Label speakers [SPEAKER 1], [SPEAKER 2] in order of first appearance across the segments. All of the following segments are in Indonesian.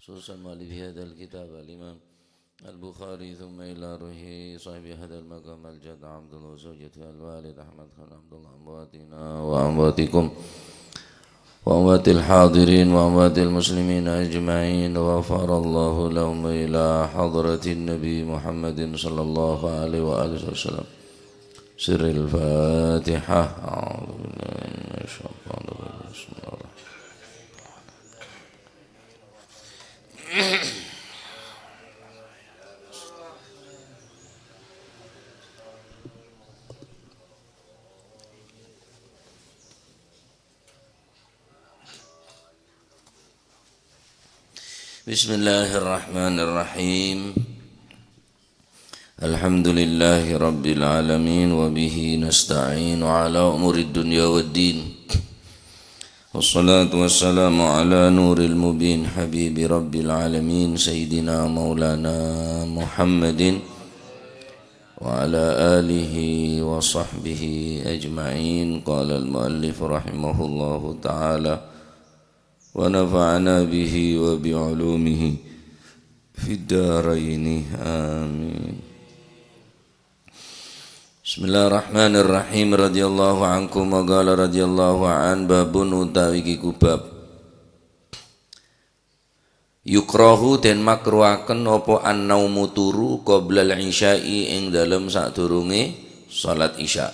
[SPEAKER 1] خصوصا مؤلف هذا الكتاب الإمام البخاري ثم إلى روح صاحب هذا المقام الجد عبد الله وزوجته الوالد أحمد خان عبد الله أمواتنا وأمواتكم وأموات الحاضرين وأموات المسلمين أجمعين وغفر الله لهم إلى حضرة النبي محمد صلى الله عليه وآله وسلم سر الفاتحة أعوذ بالله من الشيطان الرجيم بسم الله الرحمن بسم الله الرحمن الرحيم الحمد لله رب العالمين وبه نستعين على أمور الدنيا والدين والصلاة والسلام على نور المبين حبيب رب العالمين سيدنا مولانا محمد وعلى آله وصحبه أجمعين قال المؤلف رحمه الله تعالى ونفعنا به وبعلومه في الدارين آمين بسم الله الرحمن الرحيم رضي الله عنكم وقال رضي الله عن باب utawi kubab yukrahu den makruhaken apa annaumu turu qabla al-isya'i ing dalem sadurunge salat isya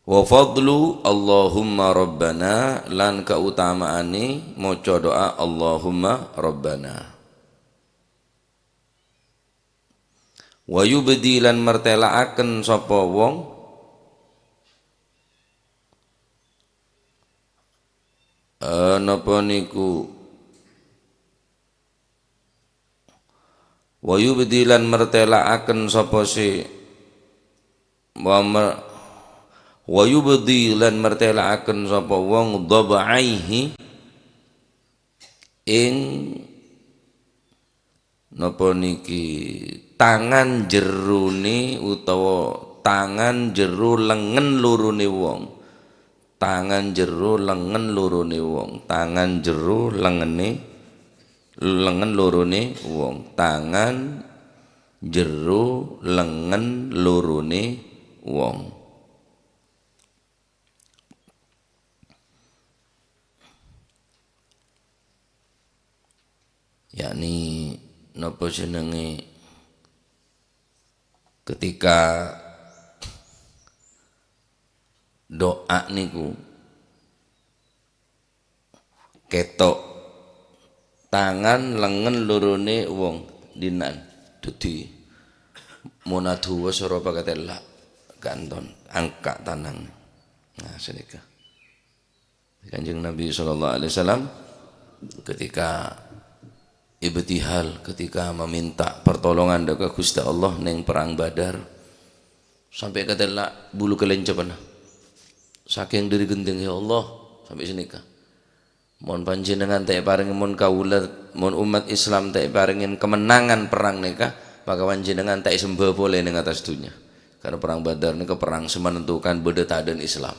[SPEAKER 1] wa fadlu Allahumma rabbana lan kautamaane maca doa Allahumma rabbana wa yubdi lan mertelaaken sapa wong napa niku wa yubdi lan mertelaaken sapa si wa yubdi lan mertelaaken sapa wong dhabaihi ing napa niki tangan jerone utawa tangan jero lengen lorone wong tangan jero lengen lorone wong tangan jero lengen lorone wong tangan jero lengen lorone wong yakni napa jenenge ketika doa niku ketok tangan lengen lorone wong dinan dadi munadu wasara pakatela kanton angka tanang nah senika Kanjeng Nabi sallallahu alaihi wasallam ketika ibtihal ketika meminta pertolongan dari Gusti Allah neng perang Badar sampai katela bulu kelencapan saking dari gendeng ya Allah sampai senika mohon panjenengan tak paringin mohon kaulat mohon umat Islam tak paringin kemenangan perang neka maka panjenengan tak sembah boleh neng atas dunia karena perang Badar neka perang semenentukan beda dan Islam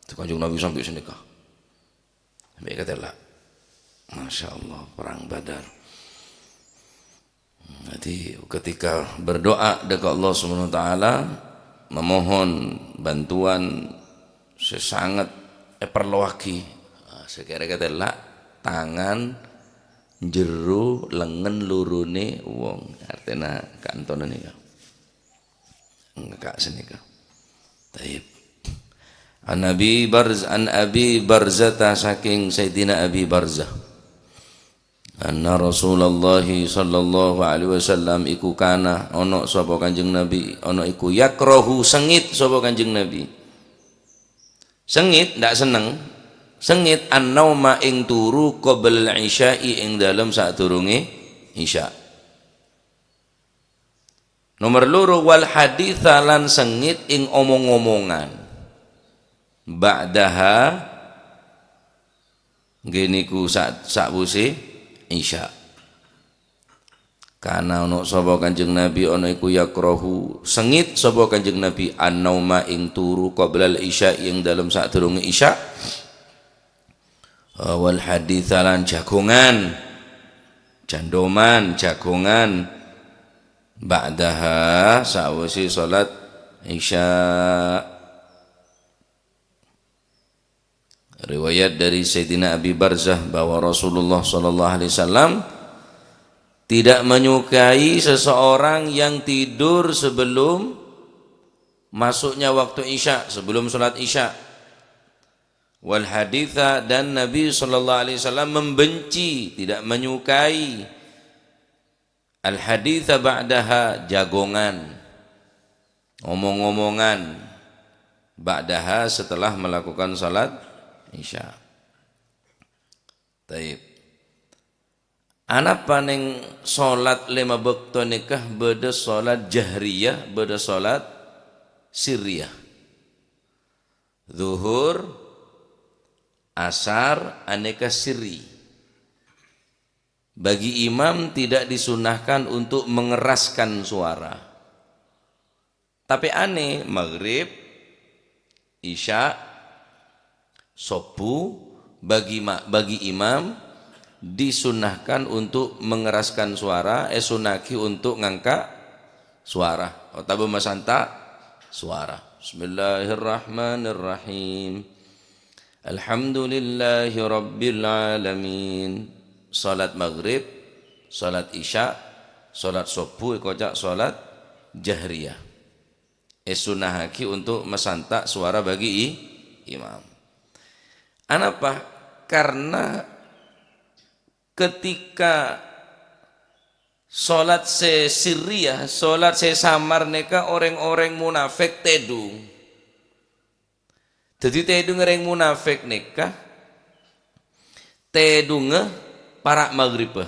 [SPEAKER 1] itu Kanjeng Nabi sampai senika sampai katela Masya Allah perang Badar. Jadi ketika berdoa dekat Allah Subhanahu wa taala memohon bantuan sesangat perluaki sekira-kira lah tangan jero lengen lurune wong artinya kantonan ini enggak senika taib an Abi Barzah saking Sayyidina Abi Barzah anna Rasulullah sallallahu alaihi wasallam iku kana ana sapa Kanjeng Nabi ana iku yakrahu sengit sapa Kanjeng Nabi sengit ndak seneng sengit an-nauma ing turu qabla al-isya'i ing dalem sadurunge isya nomor loro wal haditsa lan sengit ing omong-omongan ba'daha ngene ku sakwise isya karena ono sapa Kanjeng Nabi ono iku yakrahu sengit sapa Kanjeng Nabi an-nauma ing turu qabla al-isya ing dalem sadurunge isya wal haditha lan jagongan, jandoman jagongan, ba'daha sawise salat isya. Riwayat dari Sayyidina Abi Barzah bahwa Rasulullah sallallahu alaihi wasallam tidak menyukai seseorang yang tidur sebelum masuknya waktu isya, sebelum salat isya. Wal haditha, dan Nabi sallallahu alaihi wasallam membenci, tidak menyukai al haditha ba'daha, jagongan, omong-omongan, ba'daha setelah melakukan salat isya. Taib. Ana paning salat lima waktu nikah beda salat jahriyah, beda salat sirriyah. Zuhur, asar, aneka sirri. Bagi imam tidak disunahkan untuk mengeraskan suara. Tapi aneh, maghrib, isya, subuh bagi imam disunahkan untuk mengeraskan suara, sunaki untuk ngangkat suara atau masanta suara. Bismillahirrahmanirrahim. Alhamdulillahi rabbil alamin. Salat maghrib, salat isya, salat subuh kocak salat jahriyah. Sunahaki untuk masanta suara bagi imam. Kenapa? Karena ketika sholat sirriyah, sholat samar neka orang-orang munafik tedung. Jadi tedung orang munafik neka tedung para maghrib.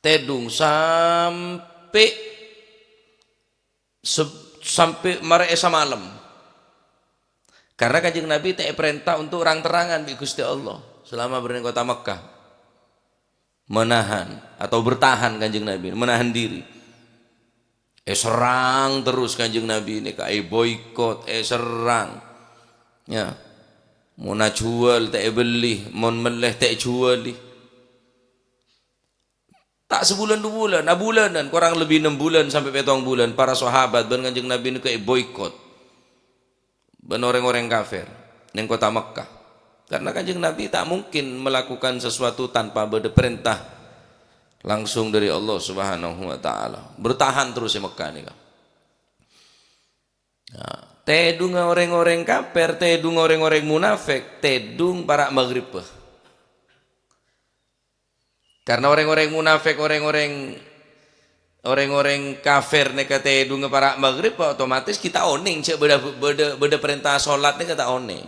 [SPEAKER 1] Tedung sampai maresa malam. Karena Kanjeng Nabi tak perintah untuk terang-terangan bi Gusti Allah selama berada di kota Mekah. Menahan atau bertahan Kanjeng Nabi, menahan diri. Serang terus Kanjeng Nabi ini boikot, serang. Ya. Mau jual tak beli, mau meleh tak jual. Tak sebulan 2 bulan, 6 bulanan, kurang lebih 6 bulan sampai 7 bulan para sahabat ben Kanjeng Nabi ini boikot. Ben orang-orang kafir neng kota Mekah. Karena Kanjeng Nabi tak mungkin melakukan sesuatu tanpa berperintah langsung dari Allah Subhanahu wa taala. Bertahan terus di Mekah nih. Nah, tedung orang-orang kafir, tedung orang-orang munafik, tedung para maghrib. Karena orang-orang munafik, orang-orang kafir neka tedung para maghrib, otomatis kita oning cek beda perintah sholat nih kata oning.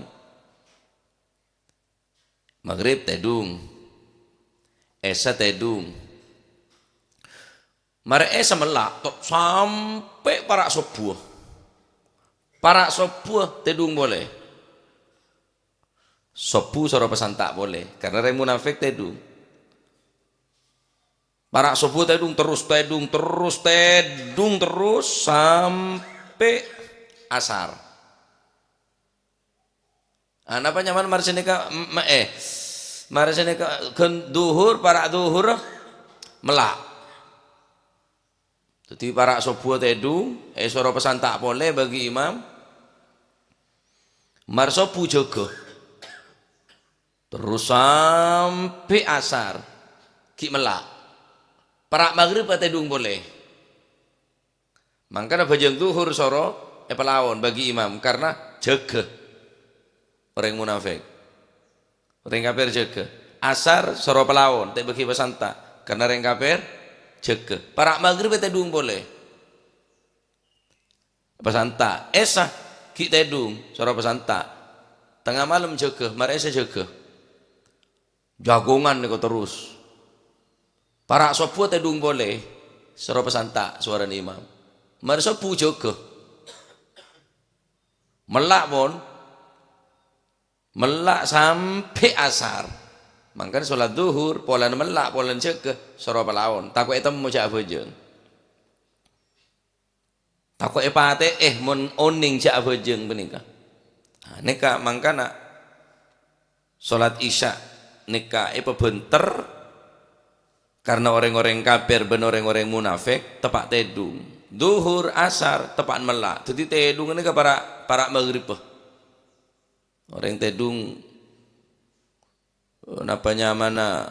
[SPEAKER 1] Maghrib tedung, esa tedung, mare esa melak sampai para subuh tedung boleh, subuh soro pesan tak boleh karena orang munafik tedung. Para subuh tedung terus sampai asar. Apa nyaman marseneka duhur, para duhur melak. Jadi para subuh tedung, soro pesan tak boleh bagi imam. Mar subuh jaga. Terus sampai asar ki melak. Para maghrib tedung boleh. Mangkana bajang zuhur soro pelawon bagi imam karena jaga orang munafik. Orang kafir jaga. Asar soro pelawon tak bagi pesanta karena orang kafir jaga. Para maghrib tedung boleh. Pesanta esa ki tedung soro pesanta. Tengah malam jaga, mari esa jaga. Jagongan nih terus. Para subuh tedung boleh, soro pesanta suara imam. Mari subuh juga. Melak pun, melak sampai asar. Mangkan sholat duhur, polan melak, polan jaga, soro pelawon. Takut itu mau cak bojeng. Takut epate mon oning cak bojeng benika. Neka mangkana salat isya nikah pebenter karena orang-orang kafir ben orang-orang munafik tepak tedung. Duhur asar tepak melak. Jadi tedung ini ke para maghrib. Orang tedung napanya mana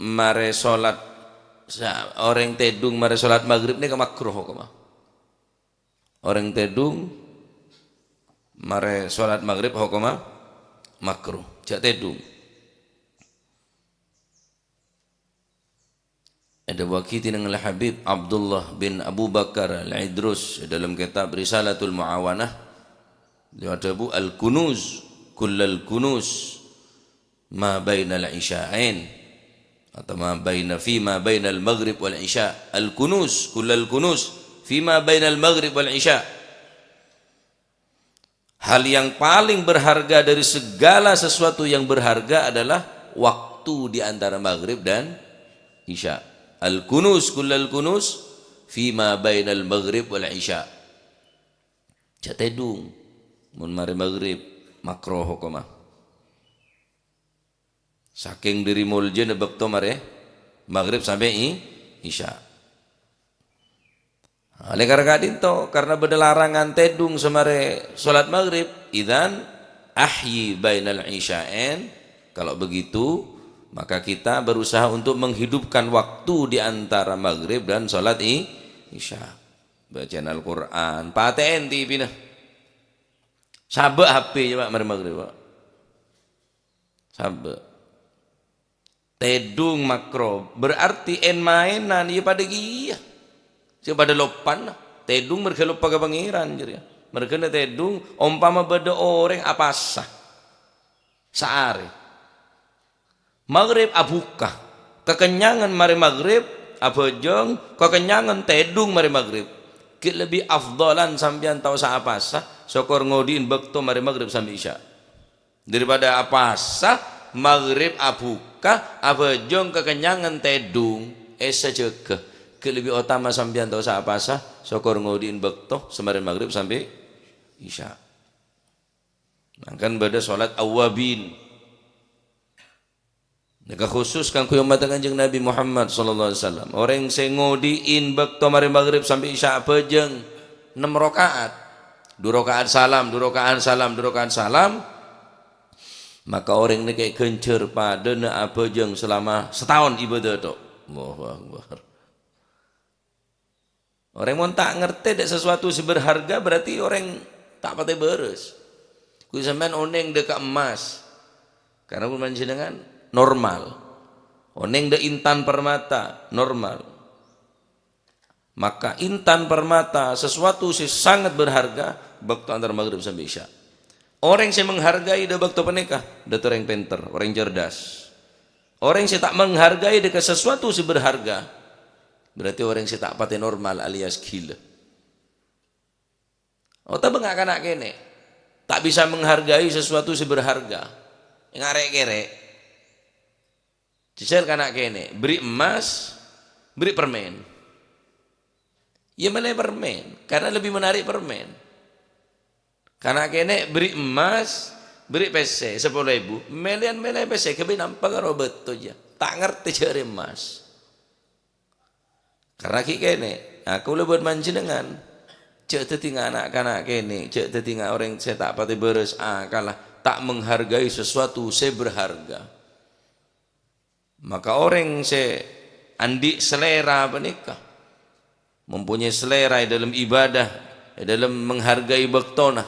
[SPEAKER 1] mare salat orang tedung mare salat maghrib ini ke makruh kok. Orang tedung mare salat maghrib hukuma makruh. Jak tedung. Ada wakiti dengan Habib Abdullah bin Abu Bakar Al-Idrus dalam kitab Risalatul Muawanah dia ada bu al-kunuz kullal kunuz ma bainal isya'ain atau ma bainal maghrib wal isya al-kunuz kullal kunuz fi ma bainal maghrib wal isya. Hal yang paling berharga dari segala sesuatu yang berharga adalah waktu di antara maghrib dan isya. Al-kunuz kullal kunuz fima bainal maghrib wal isya. Jatedung mun mari maghrib makruh hukuma. Saking diri mulje nebekto mare maghrib sampai isya. Oleh karena dinto karena beda larangan tedung semare salat maghrib idzan ahyi bainal isya'ain. Kalau begitu maka kita berusaha untuk menghidupkan waktu di antara maghrib dan salat isya. Bacaan Al-Quran, paten ti pindah. Sabek HP ya Pak mari maghrib Pak. Sabek. Tedung makro berarti en mainan ya pada gia. Sia pada lopan tedung mereka lupa ke pangeran jadi. Mereka tedung umpama beda orang apa sah. Saare. Maghrib abuka kekenyangan mari maghrib abojong kekenyangan tedung mari maghrib ki lebih afdalan sampean tahu sa apa sah syukur ngodiin bekto mari maghrib sampai isya daripada apa sah maghrib abuka abojong kekenyangan tedung sejege ki lebih utama sampean tahu sa apa sah syukur ngodiin bekto semari maghrib sampai isya. Nah, kan beda salat awabin. Nika khusus kan ku umat Kanjeng Nabi Muhammad sallallahu alaihi wasallam. Orang sing ngodiin bekto mari maghrib sampai isya pejeng 6 rakaat. 2 rakaat salam, 2 rakaat salam, 2 rakaat salam. Maka orang ini kayak gencer pada na pejeng selama setahun ibadah tok. Allahu Akbar. Orang mau tak ngerti dek sesuatu seberharga berarti orang tak patah beres. Ku sampean oneng dekat emas. Karena pun panjenengan normal. Oneng de intan permata normal. Maka intan permata sesuatu sih sangat berharga waktu antara maghrib sampai isya. Orang yang menghargai de waktu penikah, de orang pinter, orang cerdas. Orang yang tak menghargai de sesuatu sih berharga, berarti orang yang tak pati normal alias gila. Oh tak bengak kanak kene, tak bisa menghargai sesuatu sih berharga. Ngarek kerek. Jisel kanak kene, beri emas, beri permen. Ya mana permen? Karena lebih menarik permen. Kanak kene beri emas, beri PC 10.000, melian PC, kebe nampak karo betul ya. Tak ngerti cari emas. Karena kene, aku lebih manjenengan. Cek tetinggal anak kanak kene, cek tetinggal orang saya tak pati beres kalah tak menghargai sesuatu saya berharga. Maka orang andi selera menikah mempunyai selera dalam ibadah dalam menghargai bektona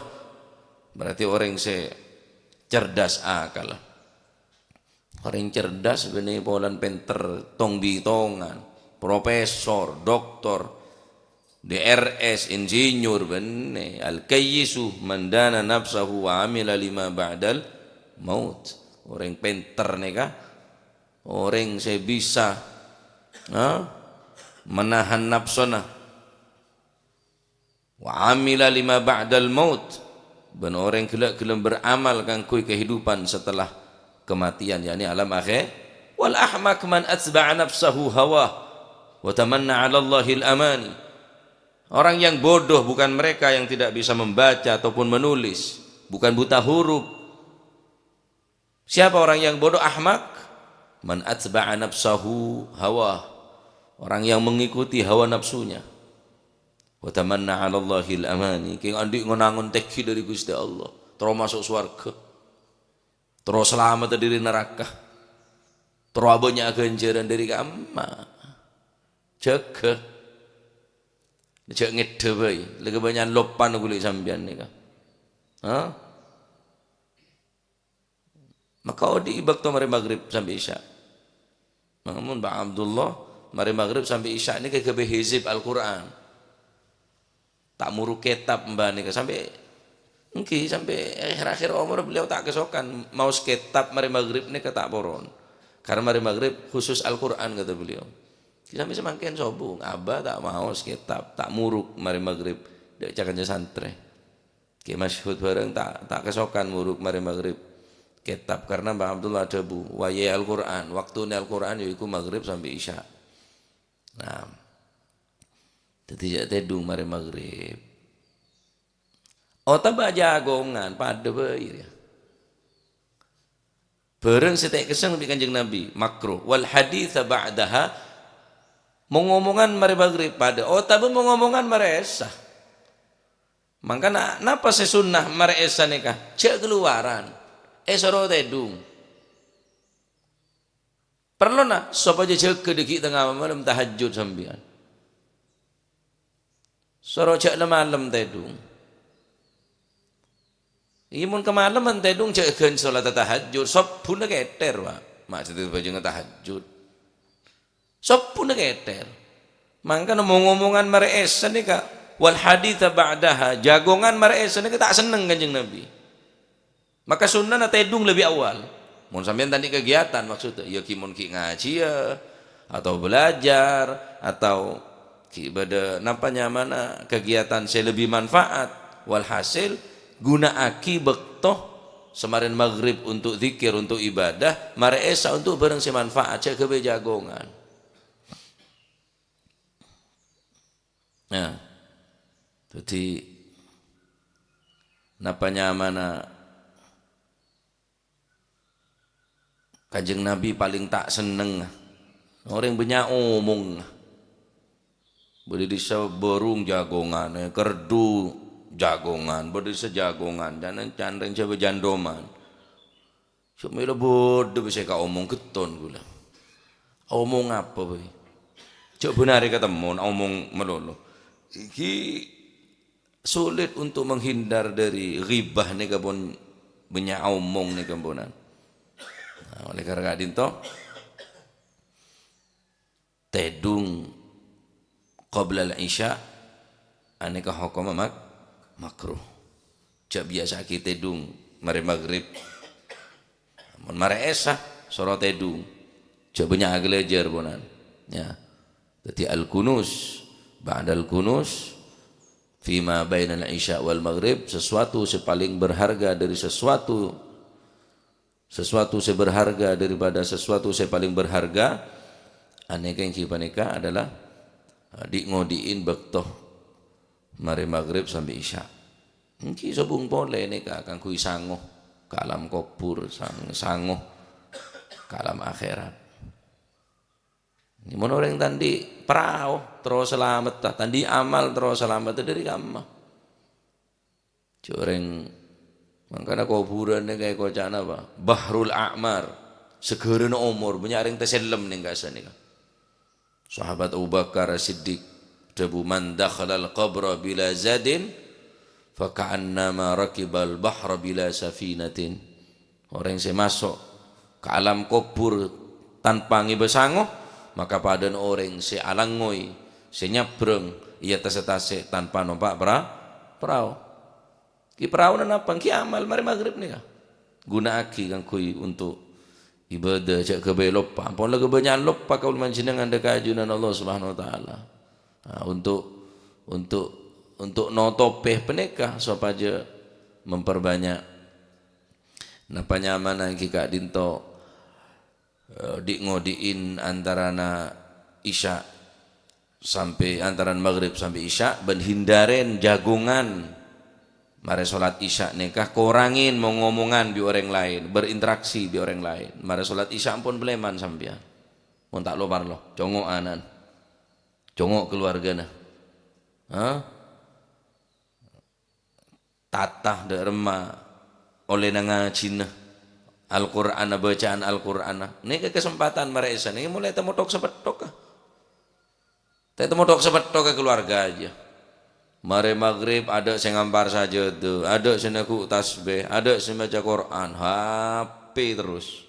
[SPEAKER 1] berarti orang cerdas akal. Orang cerdas benih polan penter tong bitongan profesor doktor DRS insinyur benih al-kayyisu mandana nafsahu wa amila lima ba'dal maut. Orang penter nikah orang saya bisa menahan nafsona wa amila lima ba'dal maut. Ben orang kelak beramal kan kui kehidupan setelah kematian yakni alam akhir. Wal ahmak man atba'a nafsahu hawa wa tamanna 'ala Allahil amani. Orang yang bodoh bukan mereka yang tidak bisa membaca ataupun menulis, bukan buta huruf. Siapa orang yang bodoh ahmak? Man atba'a nafsahu hawa. Orang yang mengikuti hawa nafsunya. Wa tamanna 'ala Allahil amani. Ki andik ngonangon teki dari Gusti Allah, terus masuk surga. Terus selamat dari neraka. Terus banyak ganjaran dari kamma. Jaga. Cek ngede bae. Lagi banyak lopan kulit sampean nika. Hah? Maka di waktu mari maghrib sampai isya. Namun Pak Abdullah mari maghrib sampai isya ini kayak hizib Al-Quran. Tak muru kitab mbak nika sampai mungkin sampai akhir-akhir umur beliau tak kesokan mau kitab mari maghrib nika tak poron. Karena mari maghrib khusus Al-Quran kata beliau. Sampai semakin sobung, abah tak mau kitab, tak muruk mari maghrib, dek cakannya santri. Ki masyhud bareng tak kesokan muruk mari maghrib kitab karena Mbah Abdullah ada bu wayai Al-Quran, waktu Al-Quran yaitu maghrib sampai isya. Nah, tidak tedung mari maghrib. Ota baca agongan pada bayi ya. Bareng setek keseng di Kanjeng Nabi makruh wal hadits ba'daha mengomongan mari maghrib pada ota bu mengomongan mari esah. Maka napa sesunnah mari esah nikah cek keluaran. Soro tedung. Perlu nak supaya jaga deki tengah malam tahajud sambian. Soro cek malam tedung. Imun kemalaman tedung cek gen salat tahajud. Sop pun keter Pak. Maksud baju tahajud. Sop pun keter. Mangka ngomong-ngomongan mare esa nika wal hadits ba'daha jagongan mare esa nika tak seneng Kanjeng Nabi. Maka sunnah na tedung lebih awal. Mun sampean tadi kegiatan maksudnya ya ki mun ki ngaji ya atau belajar atau ki ibadah nampaknya mana kegiatan saya lebih manfaat walhasil gunaaki bektoh semarin maghrib untuk zikir untuk ibadah mare esa untuk bareng si manfaat cek kebe jagongan. Nah, jadi nampaknya mana Kanjeng Nabi paling tak seneng orang banyak omong boleh diseborung jagongan kerdu jagongan boleh sejagongan dan candeng coba jandoman cuma bodoh bisa kau omong keton gula omong apa boy coba benar ketemu omong melulu iki sulit untuk menghindar dari ghibah nih kabon banyak omong nih kabonan. Nah, oleh karena dinto tedung qabla al-isya aneka hukum makruh. Jak biasa kita tedung mari maghrib. Mun mare esa soro tedung. Jak banyak aglejar bonan. Ya. Dadi al-kunus ba'da al-kunus fima bainal isya wal maghrib sesuatu sepaling berharga dari sesuatu seberharga daripada sesuatu paling berharga aneka yang kipaneka adalah di ngodiin bektoh mari maghrib sampai isya mungkin sobung boleh neka akan kui sangoh ke alam kubur sangoh ke alam akhirat ini orang tadi perahu terus selamat tadi amal terus selamat dari kamma coreng makanya kuburannya kayak kocak apa? Bahrul A'mar, segera umur, banyak yang terselem nih nggak nih. Sahabat Abu Bakar Siddiq, debu man dakhalal qabra bila zadin, faka'annama rakibal bahra bila safinatin. Orang yang masuk ke alam kubur tanpa ngibesangoh, maka padan orang si alangoi, si nyabreng, ia tase-tase tanpa numpak perahu. Ki perahu apa? Ki amal mari maghrib nih guna aki kan kui untuk ibadah cak kebelop ampun lagi banyak lupa kau menjenengan dekat ajunan Allah Subhanahu Wa Taala untuk notopeh penekah supaya memperbanyak napanya mana kika dinto di ngodiin antarana isya sampai antaran maghrib sampai isya ben hindaren jagongan Mari sholat isya nikah kurangin mau ngomongan di orang lain, berinteraksi di orang lain. Mari sholat isya pun beleman sampean. Mun tak lo parlo, congok anan. Congok keluarga nah. Hah? Tatah de remah oleh ngaji nah. Al-Qur'an bacaan Al-Qur'an. Ini kesempatan mari isya ini mulai temu tok sepetok. Temu tok sepetok ke keluarga aja. Mari maghrib ada yang ngampar saja tuh, ada yang aku tasbih, ada yang baca Quran, HP terus.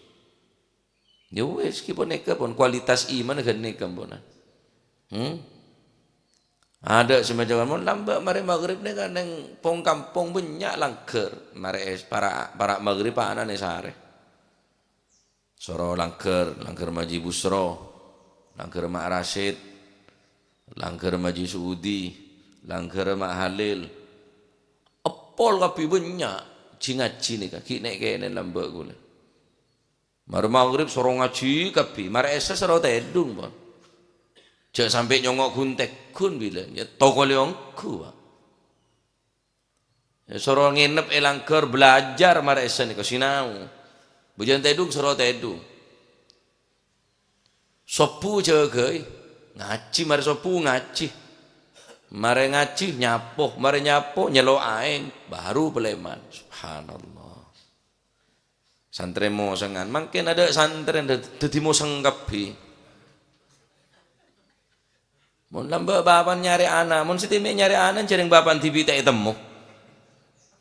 [SPEAKER 1] Ya wes, kipun nikah pun kualitas iman kan nikah pun. Ada yang baca Quran, lambat mari maghrib ni kan yang pong kampung banyak langker, mari para maghrib anak ni sare. Soro langker Maji Busro, langker Mak Rashid, langker Maji Saudi. Langgar Mak Halil apol kapi banyak ngaji ni kaki nek kene lambak gula mar maghrib soro ngaji kapi mar esa soro tedung pon jak sampai nyongok guntek kun bilang ya toko leongku ya soro nginep langgar belajar mar esa ni sinau bujan tedung soro tedung sopu jagai ngaji mar sopu ngaji mare ngaji nyapoh, mare nyapoh nyelo aing baru beleman. Subhanallah. Santri mosengan, makin ada santri dadi moseng kabeh. Mun lamba bapan nyari anak, mun sitime nyari anak jaring bapan dibitake temu.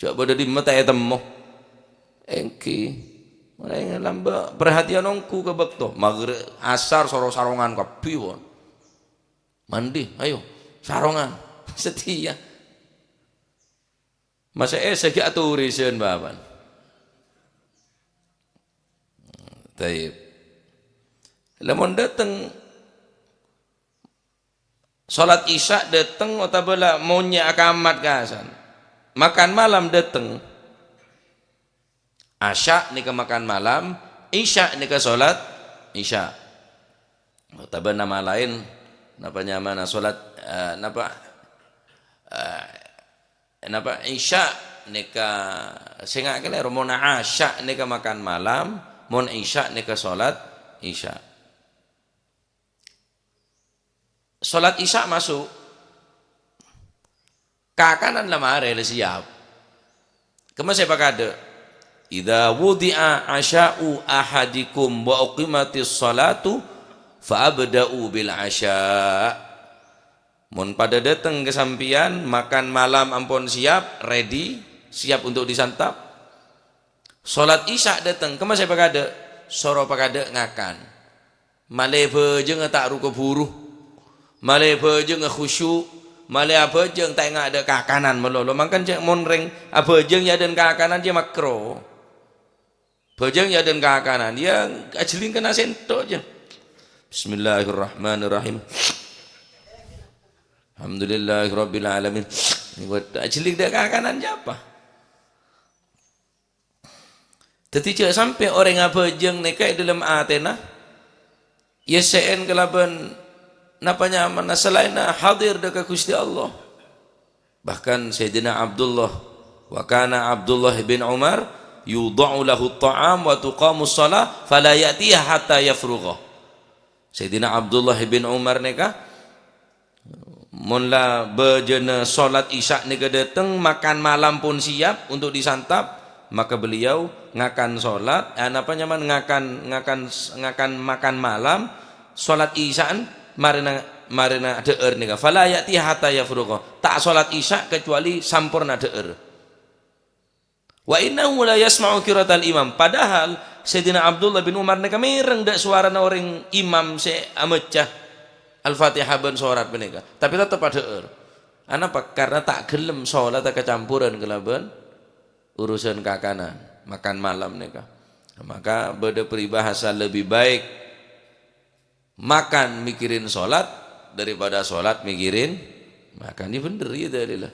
[SPEAKER 1] Coba di mata temu. Engki. Mare lamba perhatian ongku ke bekto. Maghrib asar soro sarongan kabeh won. Mandi, ayo. Sarongan setia masa segi aturi sen baban taib lamun dateng salat isya dateng otabala maunya akamat kasan makan malam dateng asya nika makan malam isya nika salat isya otabala nama lain napa nyamana salat napa isya nika singa kene romona asya nika makan malam mon isya nika salat isya masuk kakanan lamare le siap kemase pakade idza wudi'a asya'u ahadikum wa uqimatis salatu fa'abda'u bil asya' mun pada datang ke sampian makan malam ampun siap ready siap untuk disantap salat isya datang kemase pakade soro pakade ngakan male beujeng tak ruku buruh male beujeng khusyuk male beujeng tak ada kakanan melolo makan cek monreng beujeng ya dan kakanan dia makro beujeng ya dan kakanan dia ajeling kena sento aja. Bismillahirrahmanirrahim. Alhamdulillahirabbil alamin. Ini buat ajelik dak kakanan apa? Tetapi cak sampai orang apa jeng nekai dalam atena yesen kelaban napanya mana selain hadir dekat Gusti Allah. Bahkan Sayyidina Abdullah wa kana Abdullah bin Umar yudha'u lahu at-ta'am wa tuqamu as-shalah fala ya'tiha hatta yafrugha. Sayyidina Abdullah bin Umar neka munla bejena salat isya neka datang makan malam pun siap untuk disantap maka beliau ngakan salat apa nyaman ngakan makan malam salat isyaan marina deur neka fala yati hatta yafruqa tak salat isya kecuali sampurna deur wa innahu la yasma'u qiraatal imam padahal Sayyidina Abdullah bin Umar neka mireng dak suara orang imam se amecah Al-Fatihah ben sorat beneka tapi tetap ada Anapa? Karena tak gelem sholat kecampuran kelaban urusan kakanan makan malam neka. Maka beda peribahasa lebih baik makan mikirin sholat daripada sholat mikirin makan. Ini bener ya dalilah.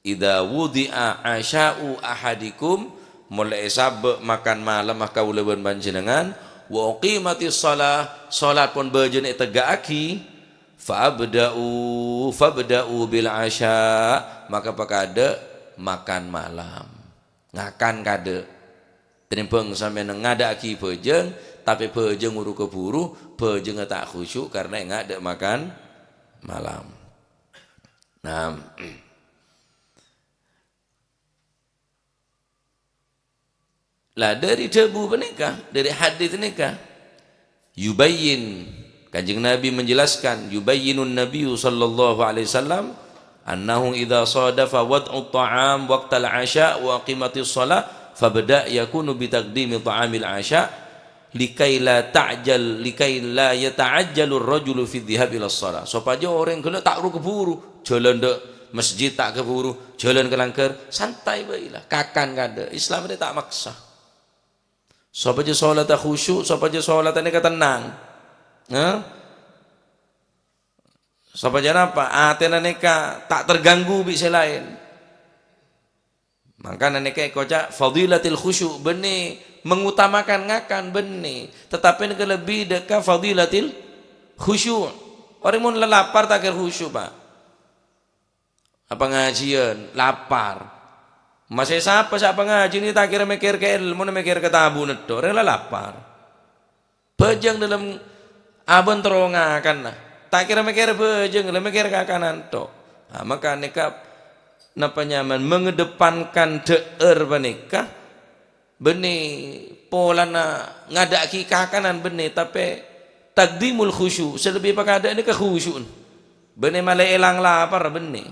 [SPEAKER 1] Idza wudi'a asya'u ahadikum mulai sabek makan malam maka uleban panjenengan wa uqimatis shalah salat pun bejeun tegakaki fabda'u bil asya maka pakade makan malam. Ngakan kade. Tenimbang sampai ngadaki bejeng, tapi bejeng uru keburu, bejeng tak khusyuk karena ngade makan malam. Nah, lah dari debu menikah, dari hadis nikah, yubayyin, Kanjeng Nabi menjelaskan, yubayyinun Nabiyyu sallallahu alaihi wasallam annahu idza sadafa wad'u ta'am waqtal 'asha wa qimatis shalah fabda' yakunu bi taqdimi ta'amil 'asha likai la yata'ajjalu ar-rajulu fi dhihab ila shalah. Supaya orang kena tak keburu, jalan dek masjid tak keburu, jalan ke langgar, santai bae lah, kakan kada. Islam ini tak maksa. Supaya salat khusyuk, supaya salat ini tenang. Supaya apa? Atena neka tak terganggu bisa lain. Maka neka kocak fadilatil khusyuk benih mengutamakan ngakan benih, tetapi neka lebih dekat fadilatil khusyuk. Orang mun lapar tak khusyuk pak. Apa ngajian lapar. Masih siapa ngaji ini tak kira mikir ke ilmu, mikir ke tabu nedo, orang lapar. Bejeng dalam abon terongakan lah. Tak kira mikir bejeng, mikir ke kanan to. Nah, maka nikah napa nyaman mengedepankan deer menikah benih pola ngadaki kakanan benih tapi takdimul khusyuk selebih pakada ini ke khusyuk benih malah elang lapar benih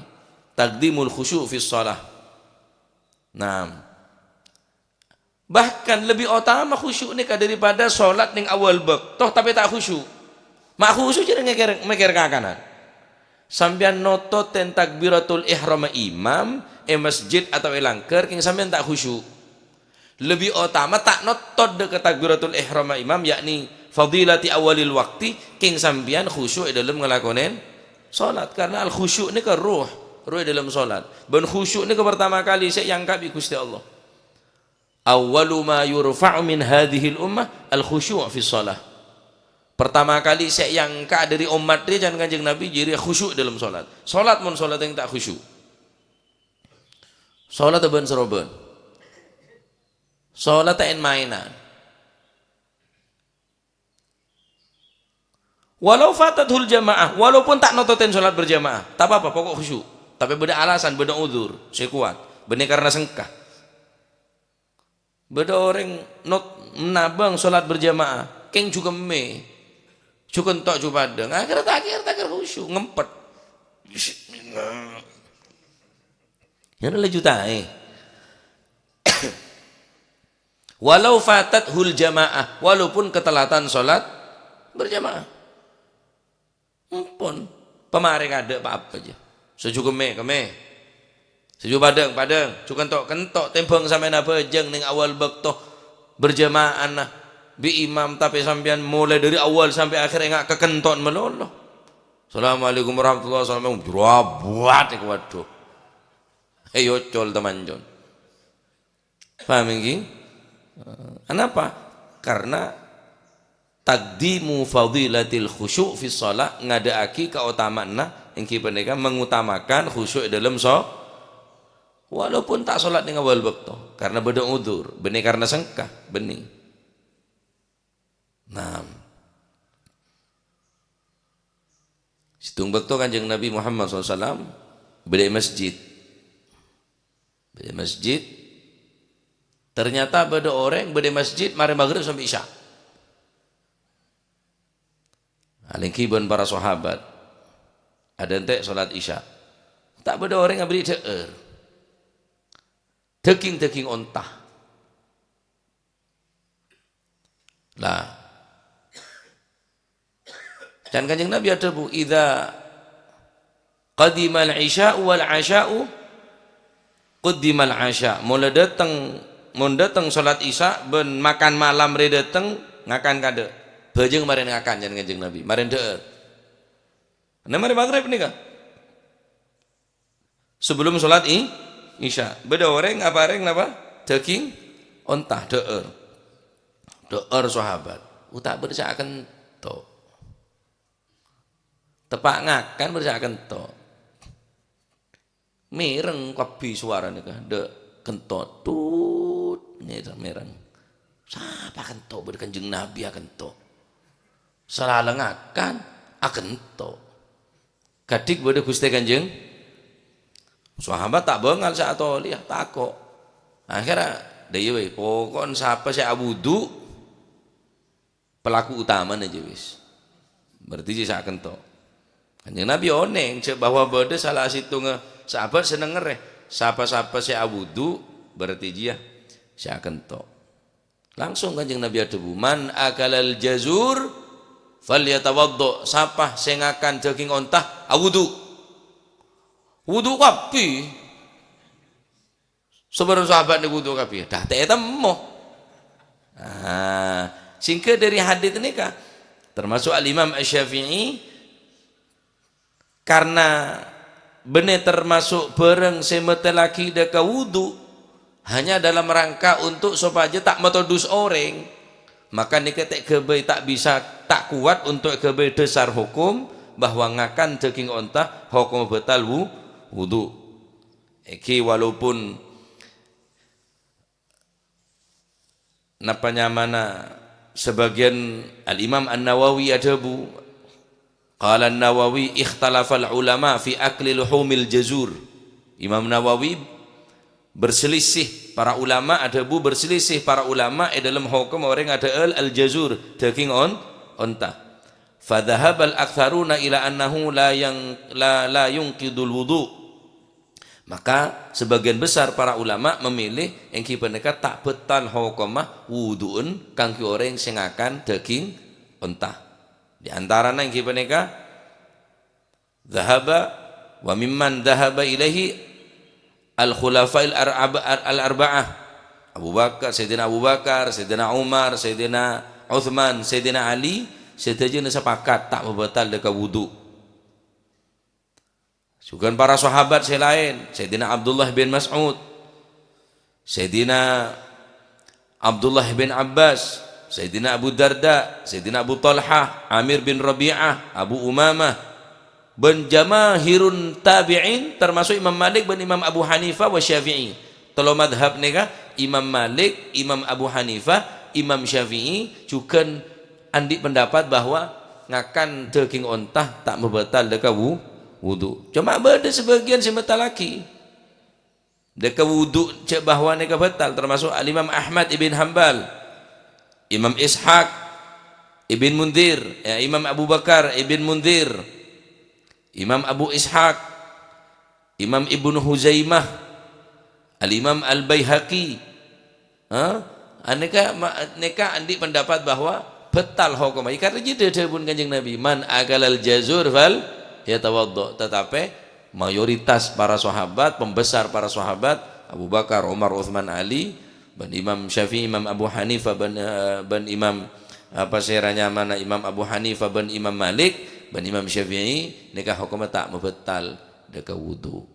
[SPEAKER 1] takdimul khusyuk fi shalah. Nah, bahkan lebih utama khusyuk nikah daripada sholat ning awal waktu tapi tak khusyuk. Mak khusyuk jadi mikir kakanan. Sambian noto ten takbiratul ihram imam masjid atau langker king sambian tak khusyuk. Lebih utama tak notot dekat takbiratul ihram imam yakni fadilati awalil waktu king sambian khusyuk dalam ngelakonen sholat karena al khusyuk ni ke ruh dalam solat. Ben khusyuk ni ke pertama kali saya yang kabi Gusti Allah. Awwalu ma yurfa'u min hadhihi al-ummah al-khusyu' fi shalah. Pertama kali saya yang ka dari umat dia jangan Kanjeng Nabi jadi khusyuk dalam solat. Solat mun solat yang tak khusyuk. Solat ben seroben. Solat tak mainan. Walau fatatul jamaah, walaupun tak nototin solat berjamaah, tak apa-apa pokok khusyuk. Tapi beda alasan, beda udzur, saya kuat. Benih karena sengkah. Beda orang menabang solat berjamaah, keng juga me, juga entok juga padang. Akhirnya tak khusyuk, ngempet. Yang ada jutai. Walau fatat hul jamaah, walaupun ketelatan solat berjamaah. Ampun, pemari ada apa-apa aja. Sejuk keme, sejuk padang, cukan kentok, tembang sampai napa jeng ning awal waktu berjamaah nah bi imam tapi sampean mulai dari awal sampai akhir enggak kekenton meloloh. Assalamualaikum warahmatullahi wabarakatuh. Buat iku waduh. Ayo col teman jon. Paham iki? Kenapa? Karena takdimu fadilatil khusyuk fi shalah ngadaaki keutamaanna engki pendeka mengutamakan khusyuk dalam walaupun tak salat ning awal waktu karena beda udzur benih karena sengkah benih. Nah, situng waktu Kanjeng Nabi Muhammad SAW beda masjid ternyata beda orang beda masjid mari maghrib sampai isya. Alingkibun para sahabat ada ente salat isya tak beda orang yang beri deer daging ontah lah dan Kanjeng Nabi ada bu idza qadimal isya'u wal 'asya'u qaddimal 'asya' mulai datang salat isya ben makan malam re datang ngakan kade bajeng marin ngakan jangan Kanjeng Nabi marin deer nah mari maghrib nih kah sebelum sholat isya beda orang apa orang apa daging ontah deer sahabat utak bersakan to tepak ngakan bersakan to Mireng kabi suarane ka. Dek kentot tut mireng. Sapa kentot ber Kanjeng Nabi kentot. Salalengakan kentot. Kadik bade Gusti Kanjeng. Sahabat tak bengal sak atoli takok. Akhirnya deui we pokon sapa sing wudu pelaku utama aja wis. Berarti si sak kentok. Kanjeng Nabi oneng cek bahwa bade salah situ sahabat seneng ngereh. Sapa-sapa si wudu berarti dia si kentok. Langsung Kanjeng Nabi adebu man akalal jazur falyatawaddo. Sapa sing akan daging ontah wudu. Wudu kapi. Sebenarnya sahabat ni wudu kapi. Dah tak temu. Singkat dari hadis ini kah? Termasuk Al-Imam Asy-Syafi'i karena benar termasuk bareng semetelaki deka wudu hanya dalam rangka untuk supaya tak metodus orang, maka niketek kebe tak bisa tak kuat untuk kebe dasar hukum bahwa ngakan daging ontah hukum batal wudu. Iki walaupun napanya mana sebagian Al-Imam An-Nawawi adabu qala An-Nawawi ikhtalafal ulama fi akli luhumil jazur. Imam Nawawi berselisih para ulama adabu berselisih para ulama dalam hukum orang ada al-jazur daging onta. Fadhahab al-aktharuna ila annahu la yunqidul wudu. Maka sebagian besar para ulama memilih yang kipeneka tak betal hukumah wuduun kangge orang sing akan daging unta. Di antaranya yang kipeneka dhahaba wa mimman dhahaba ilaihi al-khulafail al-arba'ah Abu Bakar, Sayyidina Umar, Sayyidina Uthman, Sayyidina Ali setuju sepakat tak membatal dekat wudu. Juga para sahabat selain Sayyidina Abdullah bin Mas'ud, Sayyidina Abdullah bin Abbas, Sayyidina Abu Darda, Sayyidina Abu Talha, Amir bin Rabi'ah, Abu Umamah, bin jamaahirun tabi'in termasuk Imam Malik bin Imam Abu Hanifah wa Syafi'i. Telo madhab nega Imam Malik, Imam Abu Hanifah, Imam Syafi'i juga andik pendapat bahwa ngakan daging ontah tak membatal dekat wudu. Cuma ada sebagian semetal lagi dekat wudu cek bahwa nega batal termasuk Imam Ahmad ibn Hanbal, Imam Ishaq ibn Mundir, Imam Abu Bakar ibn Mundir, Imam Abu Ishaq, Imam Ibnu Huzaimah, Al-Imam Al-Baihaqi. Neka andi pendapat bahwa betal hukum. Karena jadi pun Kanjeng Nabi man akalal jazur fal yatawaddo. Tetapi mayoritas para sahabat, pembesar para sahabat Abu Bakar, Umar, Uthman, Ali, dan Imam Syafi'i, Imam Abu Hanifah, dan Imam Imam Abu Hanifah, dan Imam Malik, dan Imam Syafi'i nikah hukumnya tak membatal dekat wudu.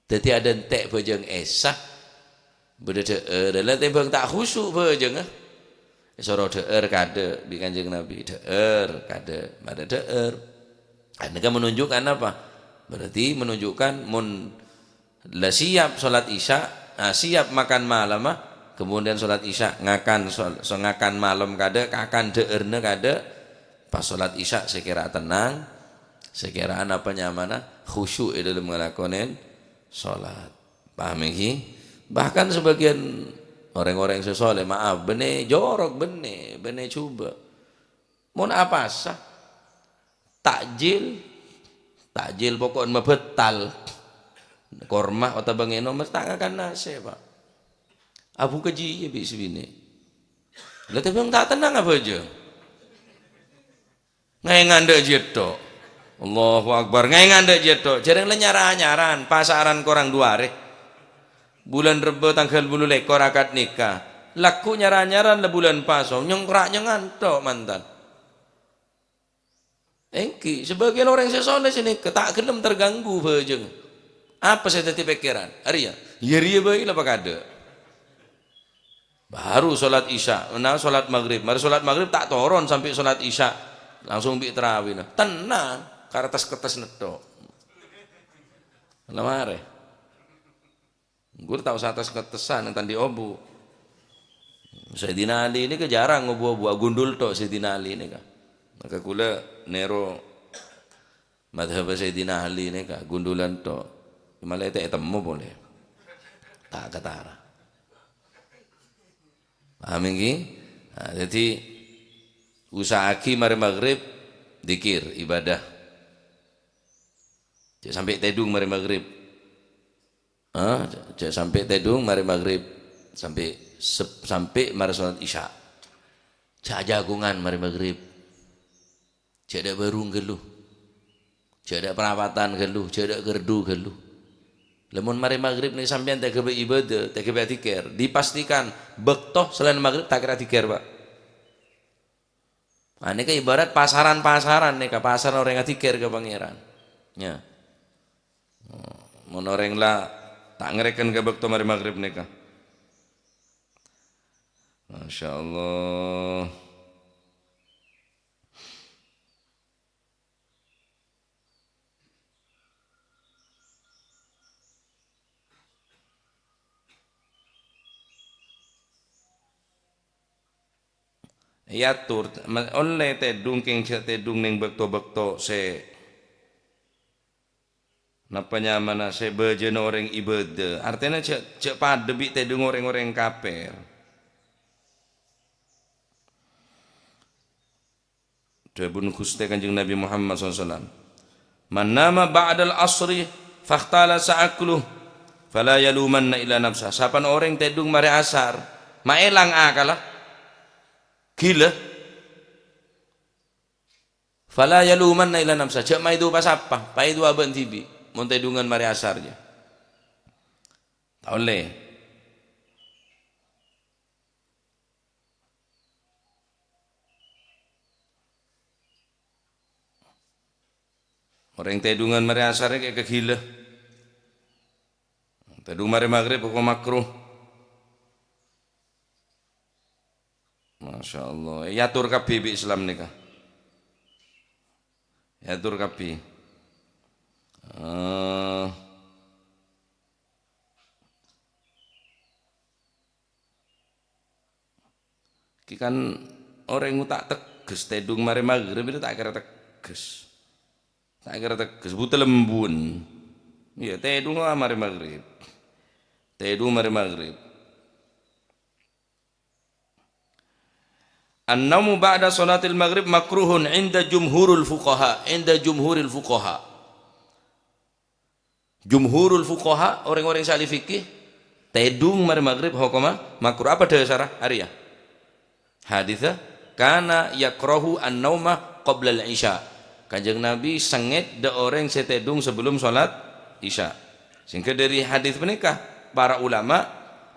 [SPEAKER 1] Jadi ada entek bejeng esah dalam tembang tak khusyuk bejeng soro deer kade di Kanjeng Nabi deer kade ada deer. Ini kan menunjukkan apa? Berarti menunjukkan mun la siap salat Isya, siap makan malam kemudian salat Isya ngakan malam kade kakan deerne kade pas salat Isya sekira tenang, sekira apa nyamana khusyuk dalam ngelakonin salat. Paham iki? Bahkan sebagian orang-orang yang sesoleh maaf bene jorok bene coba mun apa sah takjil pokok betal korma atau bangeno mestakakan nase pak abu keji ya bis bini lah tapi tak tenang apa aja ngai ngandek jeto Allahu Akbar ngai ngandek jeto jarang nyaran pasaran korang duare bulan Rebo tanggal 10 lekor akad nikah laku nyaran le bulan paso nyongkrak nyanganto mantan engki sebagian orang sesoleh sini tak gelem terganggu bejeng apa saya tadi pikiran hari ya ria baik lah pakade baru sholat Isya sholat maghrib mari sholat maghrib tak toron sampai sholat Isya langsung bi terawih tenang kertas neto lemare gue tahu atas ketesan yang tadi obu Sayyidina Ali ini ke jarang ngobu-obu gundul tok Sayyidina Ali ini kan maka kula nero madhab Sayyidina Ali ini kan gundulan tok malah itu temu boleh tak ketara paham ini nah, jadi usahakan mari maghrib dikir ibadah cek sampai tedung mari maghrib cek sampai tedung mari maghrib sampai mari sholat isya cek jagungan mari maghrib cek ada barung geluh cek ada perawatan geluh cek ada gerdu geluh lemun mari maghrib nih sampean tak kebe ibadah tak kebe tikir dipastikan bektoh selain maghrib tak kira tikir pak nah, ini kan ibarat pasaran nih ke pasar orang tikir ke pangeran ya mau orang lah tak ngereken ke bektoh mari maghrib nih kah Masya Allah yatur oleh tedung king tedung ning bekto se napanya mana se bejen orang ibadah artinya cek padebi tedung orang kafir Debun kuste kanjeng Nabi Muhammad SAW man nama ba'dal asri fakhtala sa'akluh fala yalumanna ila nafsah sapan orang tedung mari asar maelang akalah gila fala yalumanna ila nafsah cak mai itu pas apa pa itu aban tibi mun tedungan mari asarnya tak oleh orang tedungan mari asarnya kayak kegila tedung mari maghrib kok makruh Masya Allah yatur kabi bi Islam nikah yatur kabi kan orang tak tegas tedung mari maghrib itu tak kira tegas buta lembun ya tedung mari maghrib An-naumu ba'da salatil maghrib makruhun inda jumhurul fuqaha orang-orang ahli fikih tedung mari maghrib hukuma makruh apa dasar Arya haditha kana yakrahu an-nauma qabla al-isya kanjeng Nabi sengit de orang setedung sebelum salat isya sehingga dari hadis menikah para ulama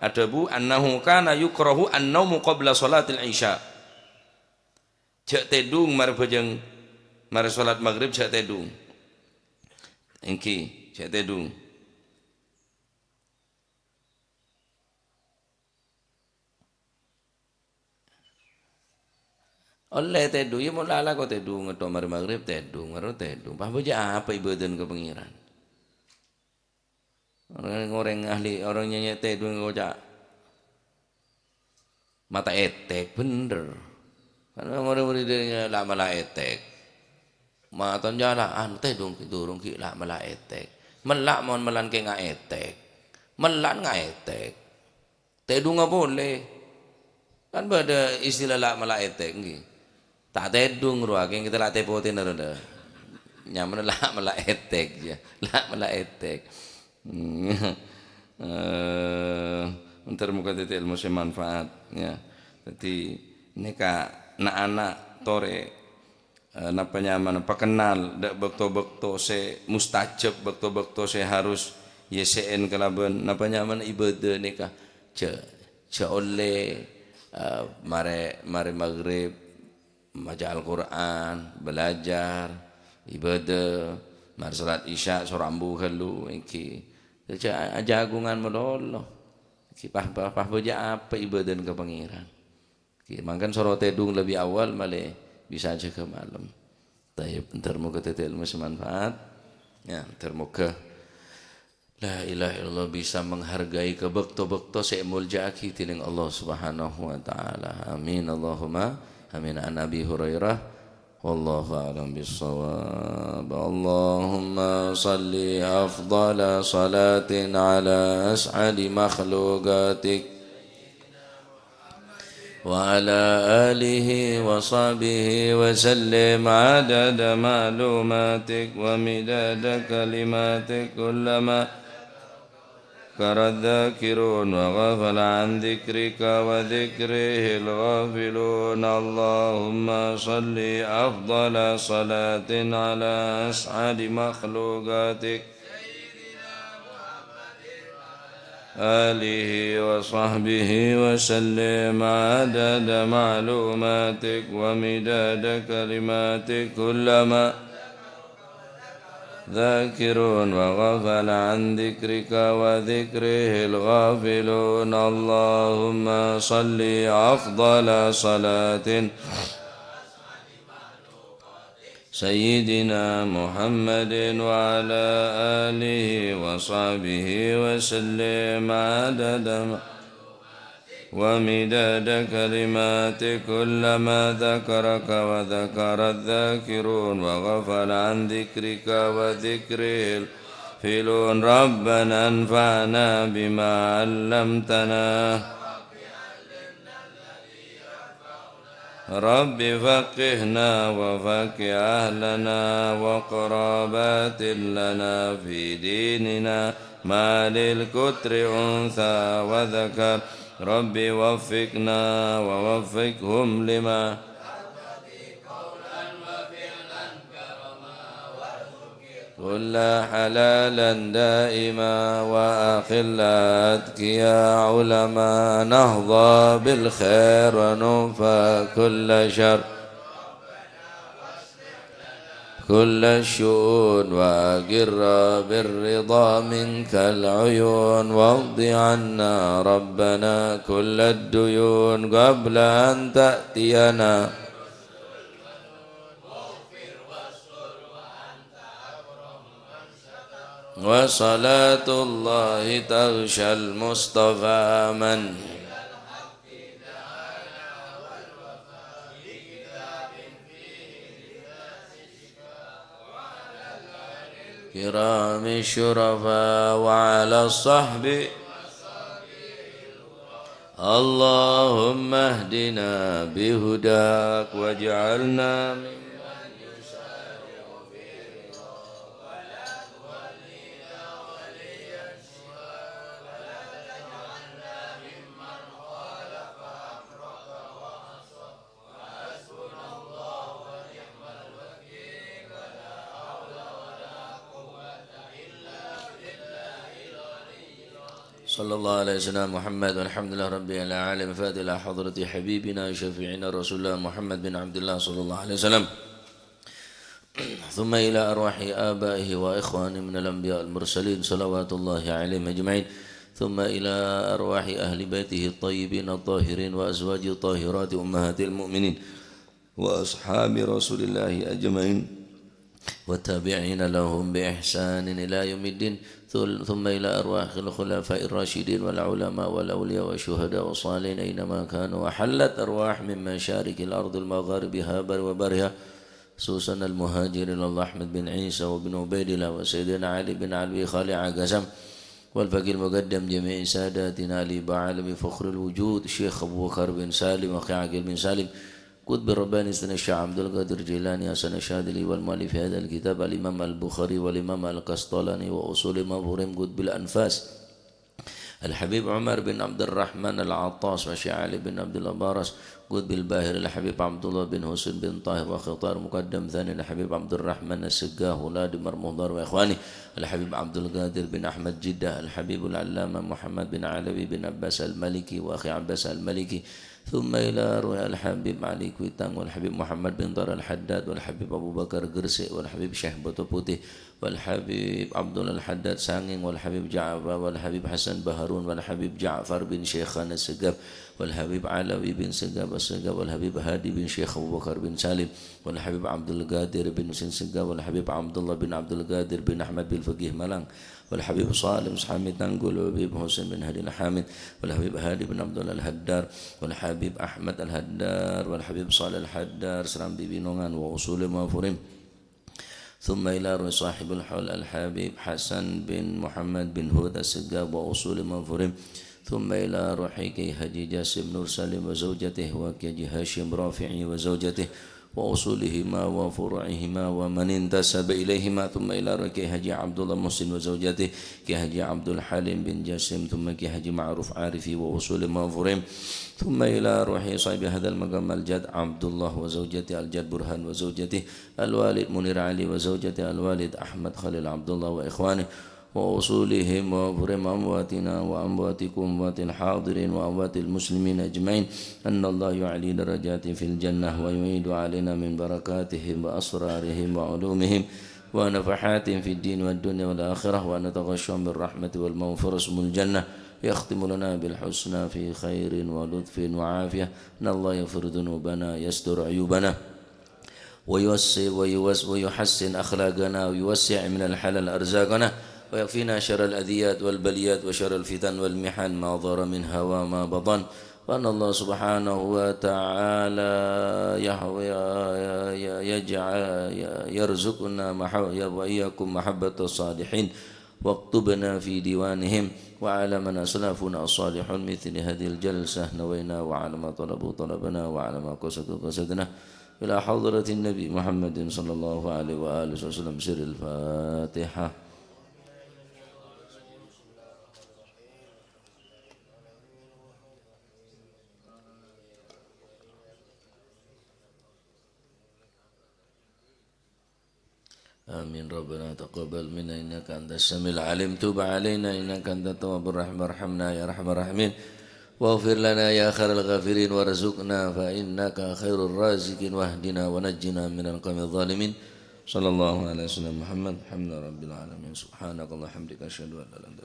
[SPEAKER 1] ada bu annahu kana yukrahu an-naumu qabla salatil isya cek tedung mari bojeng mari salat maghrib cek tedung engki cek tedung oleh tedung ya mulala kok tedung ngetok mari maghrib tedung pah boja apa ibadan ke pengiran orang ahli orang nyanyi tedung kok mata etek bener karena murid-muridnya lah malah etek matan jalan tedung durung ki lah malah etek melak mon melan ke nggak etek melan nggak etek tedung nggak boleh kan pada istilah lah malah etek nggih tak tedung ruang kita lah tepotin ada nyaman lah malah etek ya lah malah etek Ntar muka titik ilmu semanfaat ya jadi ini kak anak tore napanya mana pakenal dak bekto se mustajab bekto se harus YSN kelaban napanya mana ibadah nikah ce oleh mare maghrib maca Al-Qur'an belajar ibadah mare salat isya sorambu halu iki jagungan melolo iki pah boja apa ibadah ke pangeran makan sorot tedung lebih awal malah bisa aja ke malam. Tapi ntar moga ilmu semanfaat. Ya, ntar moga La ilaha illallah bisa menghargai kebekto-bekto semuljaki tining Allah Subhanahu wa taala. Amin Allahumma amin. An Abi Hurairah wallahu a'lam bissawab. Allahumma salli afdala salatin ala as'adi makhluqatik وعلى آله وصحبه وسلم عدد معلوماتك ومداد كلماتك كلما ذكر الذاكرون وغفل عن ذكرك وذكره الغافلون. اللهم صل أفضل صلاة على أسعد مخلوقاتك آله وصحبه وسلم عدد معلوماتك ومداد كلماتك كلما ذاكرون وغفل عن ذكرك وذكره الغافلون. اللهم صل أفضل صلاة سيدنا محمد وعلى آله وصحبه وسلم عدد ومداد كلماتك كلما ذكرك وذكر الذاكرون وغفل عن ذكرك وذكره الغافلون. ربنا انفعنا بما علمتنا رب فقهنا وفقه أهلنا وقرابات لنا في ديننا ما للكتر أنثى وذكر رب وفقنا ووفقهم لما كل حلالا دائما وأخلا أتقيا علما نهضى بالخير وننفى كل شر كل الشؤون وأقر بالرضا منك العيون واقض عنا ربنا كل الديون قبل أن تأتينا وصلاة الله تغشى المصطفى من كرام الشرفاء وعلى الصحب. اللهم اهدنا بهداك واجعلنا من صلى الله عليه وسلم محمد والحمد لله رب العالمين. فاتح إلى حضرة حبيبنا شفيعنا رسول الله محمد بن عبد الله صلى الله عليه وسلم. ثم إلى أرواح آبائه وإخوانه من الأنبياء المرسلين صلوات الله عليهم أجمعين. ثم إلى أرواح أهل بيته الطيبين الطاهرين وأزواجه الطاهرات أمهات المؤمنين وأصحاب رسول الله أجمعين والتابعين لهم بإحسان إلى يوم الدين. ثم إلى أرواح الخلفاء الراشدين والعلماء والأولياء والشهداء والصالحين أينما كانوا. وحلت أرواح من مشارق الأرض المغاربها وبرها خصوصا المهاجرين الله أحمد بن عيسى وابن عبيد الله وسيدنا علي بن علوي خالع عقسم والفقيه المقدم جميع ساداتنا علي بعالم فخر الوجود الشيخ أبو بكر بن سالم وأخي عقيل بن سالم قطب الرباني سيدنا الشيخ عبد القادر الجيلاني حسن الشاذلي والمؤلف هذا الكتاب الإمام البخاري والإمام القسطلاني وأصول مفهوم قطب الأنفاس الحبيب عمر بن عبد الرحمن العطاس والشيخ علي بن عبد الله بارس قطب الباهر الحبيب عبد الله بن حسين بن طاهر وخطار مقدم ثاني الحبيب عبد الرحمن السقاه ولاد مرمضار وإخواني الحبيب عبد القادر بن أحمد جدة الحبيب العلامة محمد بن علوي بن عباس المالكي وأخي عباس المالكي ثم إلى روح الحبيب علي كويتang والحبيب محمد بن طارق الحداد والحبيب أبو بكر Gresik والحبيب Syekh Boto Putih والحبيب عبد الله الحداد Sanging والحبيب جعفر والحبيب حسن بهارون والحبيب جعفر بن شيخنا السقاف والحبيب علوي بن سقاف السقاف والحبيب هادي بن شيخ أبو بكر بن سالم والحبيب عبد القادر بن حسين سقاف والحبيب عبد الله بن عبد القادر بن أحمد بن فقيه ملان والحبيب صالح حامد تنقل والحبيب حسين بن هادي الحامد والحبيب هادي بن عبد الله الهدار والحبيب أحمد الهدار والحبيب صالح الهدار سلام ببينونgan وأصول مغفورين ثم إلى روح صاحب الحول الحبيب حسن بن محمد بن هدى السقاف وأصول مغفورين ثم إلى روح كي حجي جاسم نور سالم وزوجته وكي هاشم رافعي وزوجته وأصولهما وفروعهما ومن انتسب إليهما ثم إلى روح كي حجي عبد الله محسن وزوجته كي حجي عبد الحليم بن جاسم ثم كي حجي معروف عارفي وأصول مغفورين ثم إلى روح صاحب هذا المقام الجد عبد الله وزوجته الجد برهان وزوجته الوالد منير علي وزوجته الوالد أحمد خليل عبد الله وإخوانه وأصولهم وفرم أمواتنا وأمواتكم أموات الحاضرين وأموات المسلمين أجمعين أن الله يعلي درجات في الجنة ويعيد علينا من بركاتهم وأسرارهم وعلومهم ونفحات في الدين والدنيا والآخرة وأن نتغشهم بالرحمة والمغفرة اسم الجنة يختم لنا بالحسنى في خير ولطف وعافية أن الله يغفر ذنوبنا يستر عيوبنا ويحسن أخلاقنا ويوسع من الحلال أرزاقنا ويكفينا شر الأذيات والبليات وشر الفتن والمحن ما ظهر منها وما بطن وأن الله سبحانه وتعالى يرزقنا وإياكم محبة الصالحين واكتبنا في ديوانهم وعلى من أسلافنا الصالحون مثل هذه الجلسة نوينا وعلى ما طلبوا طلبنا وعلى ما قصدوا قصدنا إلى حضرة النبي محمد صلى الله عليه وآله وسلم سر الفاتحة. آمين. ربنا تقبل منا إنك أنت السميع العليم تب علينا إنك أنت التواب الرحيم ارحمنا يا أرحم الراحمين واغفر لنا يا خير الغافرين وارزقنا فإنك خير الرازقين واهدنا ونجنا من القوم الظالمين صلى الله عليه وسلم محمد الحمد لله رب العالمين سبحانك اللهم وبحمدك أشهد أن لا إله إلا أنت